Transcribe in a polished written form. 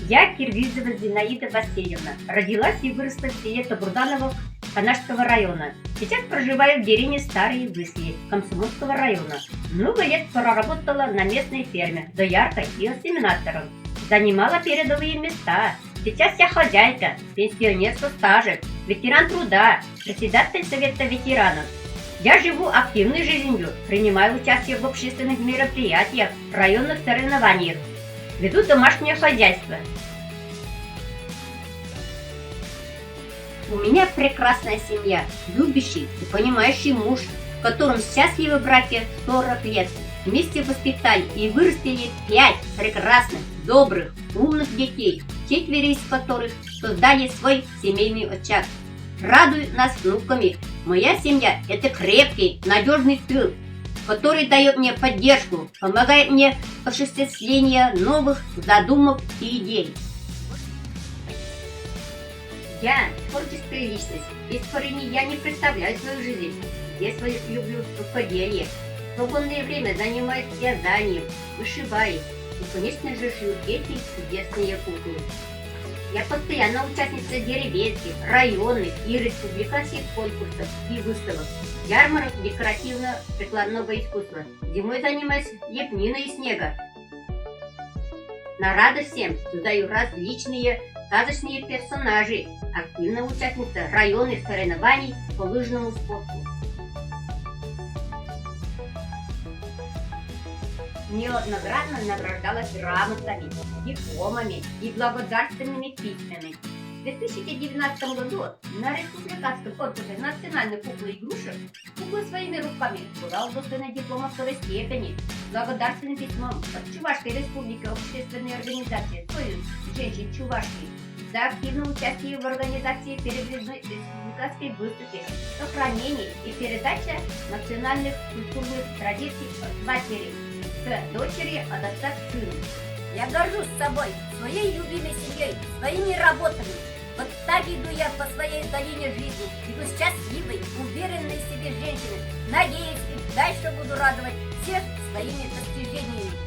Я Киргизова Зинаида Васильевна. Родилась и выросла в селе Табурданово Канашского района. Сейчас проживаю в деревне Старые Высли Комсомольского района. Много лет проработала на местной ферме, дояркой и инсеминатором. Занимала передовые места. Сейчас я хозяйка, пенсионер со стажем, ветеран труда, председатель Совета ветеранов. Я живу активной жизнью, принимаю участие в общественных мероприятиях, районных соревнованиях. Веду домашнее хозяйство. У меня прекрасная семья, любящий и понимающий муж, в котором счастливы браке 40 лет. Вместе воспитали и вырастили 5 прекрасных, добрых, умных детей, 4 из которых создали свой семейный очаг. Радует нас внуками. Моя семья – это крепкий, надежный тыл, который дает мне поддержку, помогает мне в осуществлении новых задумок и идей. Я творческая личность. Без творения я не представляю свою жизнь. Я свою люблю рукоделие. В свободное время занимаюсь вязанием, вышиваю и, конечно же, шью эти чудесные куклы. Я постоянно участница деревенских, районных и республиканских конкурсов и выставок, ярмарок декоративно-прикладного искусства. Зимой занимаюсь лепниной из снега. На радость всем создаю различные сказочные персонажи, активная участница районных соревнований по лыжному спорту. Неоднократно награждалась грамотами, дипломами и благодарственными письмами. В 2019 году на республиканском конкурсе национальной куклы игрушек кукла своими руками была удостоена диплома второй степени с благодарственным письмом от Чувашской республики общественной организации «Союз женщин Чувашки» за активное участие в организации передвижной республиканской выставки, сохранение и передача национальных культурных традиций от матери к дочери, от отца к сыну. Я горжусь собой, своей любимой семьей, своими работами. Вот так иду я по своей долине жизни. Иду счастливой, уверенной в себе женщиной. Надеюсь, и дальше буду радовать всех своими достижениями.